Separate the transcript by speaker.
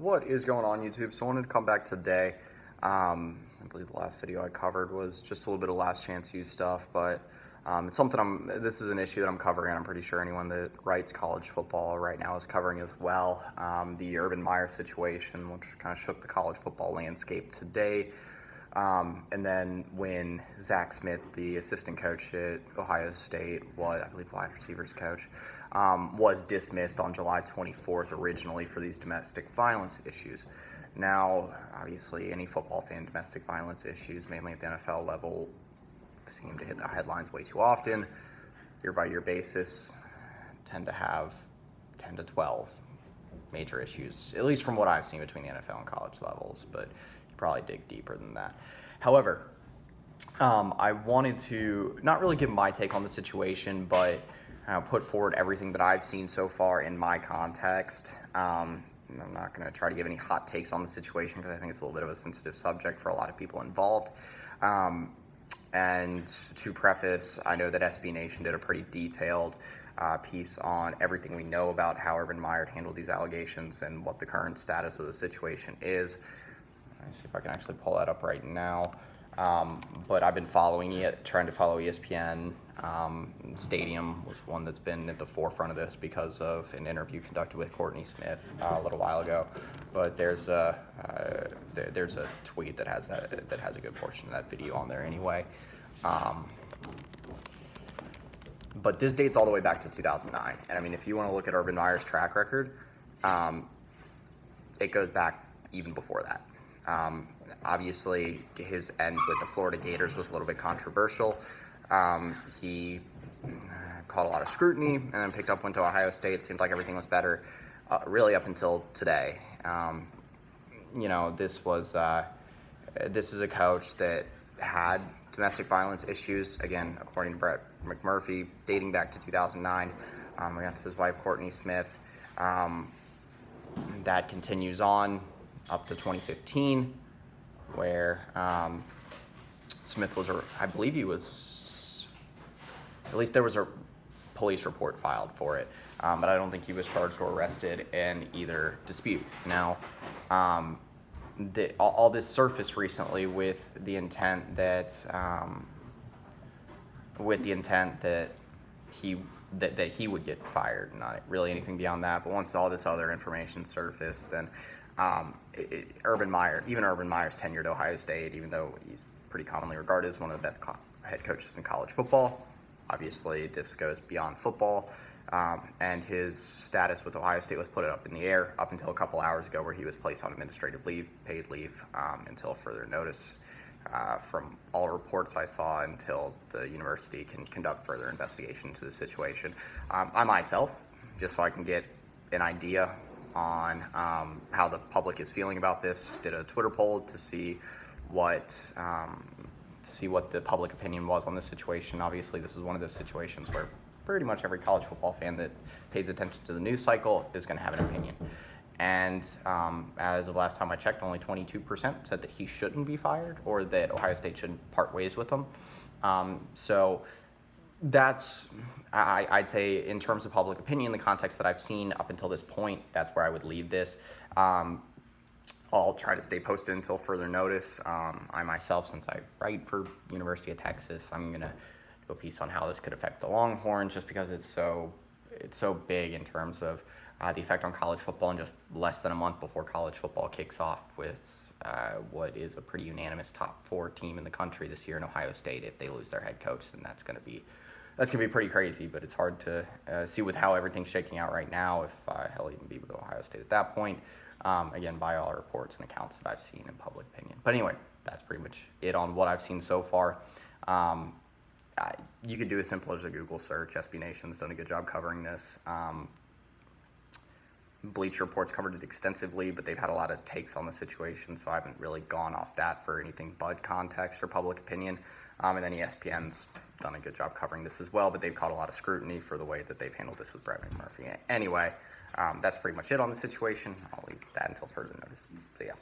Speaker 1: What is going on, YouTube? So I wanted to come back today. I believe the last video I covered was just a little bit of last chance use stuff, but it's something this is an issue that I'm covering, and I'm pretty sure anyone that writes college football right now is covering as well. The Urban Meyer situation, which kind of shook the college football landscape today. And then when Zach Smith, the assistant coach at Ohio State, I believe wide receivers coach, was dismissed on July 24th originally for these domestic violence issues. Now, obviously, any football fan, domestic violence issues, mainly at the NFL level, seem to hit the headlines way too often. Year-by-year basis, tend to have 10 to 12 major issues, at least from what I've seen between the NFL and college levels, but you probably dig deeper than that. However, I wanted to not really give my take on the situation, but put forward everything that I've seen so far in my context. I'm not going to try to give any hot takes on the situation because I think it's a little bit of a sensitive subject for a lot of people involved. And to preface, I know that SB Nation did a pretty detailed piece on everything we know about how Urban Meyer handled these allegations and what the current status of the situation is. Let me see if I can actually pull that up right now. But I've been following it, trying to follow ESPN. Stadium was one that's been at the forefront of this because of an interview conducted with Courtney Smith a little while ago. But there's a tweet that has a good portion of that video on there anyway. But this dates all the way back to 2009, and I mean, if you want to look at Urban Meyer's track record, it goes back even before that. Obviously, his end with the Florida Gators was a little bit controversial. He caught a lot of scrutiny and then picked up, went to Ohio State. It seemed like everything was better, really up until today. This is a coach that had domestic violence issues, again, according to Brett McMurphy, dating back to 2009 against his wife, Courtney Smith. That continues on up to 2015, where Smith was, I believe he was, at least there was a police report filed for it, but I don't think he was charged or arrested in either dispute. Now, all this surfaced recently with the intent that he would get fired. Not really anything beyond that. But once all this other information surfaced, then Urban Meyer's tenure at Ohio State, even though he's pretty commonly regarded as one of the best head coaches in college football, obviously this goes beyond football. And his status with Ohio State was put up in the air up until a couple hours ago, where he was placed on administrative leave, paid leave, until further notice. From all reports I saw, until the university can conduct further investigation into the situation. I myself, just so I can get an idea on how the public is feeling about this, did a Twitter poll to see what the public opinion was on this situation. Obviously, this is one of those situations where pretty much every college football fan that pays attention to the news cycle is going to have an opinion. And as of last time I checked, only 22% said that he shouldn't be fired or that Ohio State shouldn't part ways with him. So that's, I'd say, in terms of public opinion, the context that I've seen up until this point, that's where I would leave this. I'll try to stay posted until further notice. I myself, since I write for University of Texas, I'm going to do a piece on how this could affect the Longhorns, just because it's so big in terms of the effect on college football, and just less than a month before college football kicks off with what is a pretty unanimous top 4 team in the country this year in Ohio State. If they lose their head coach, then that's going to be pretty crazy. But it's hard to see with how everything's shaking out right now if he'll even be with Ohio State at that point. Again, by all reports and accounts that I've seen in public opinion. But anyway, that's pretty much it on what I've seen so far. You could do as simple as a Google search. SB Nation's done a good job covering this. Bleacher Report's covered it extensively, but they've had a lot of takes on the situation, so I haven't really gone off that for anything but context or public opinion. And then ESPN's done a good job covering this as well, but they've caught a lot of scrutiny for the way that they've handled this with Brett McMurphy. Anyway, that's pretty much it on the situation. I'll leave that until further notice. So yeah.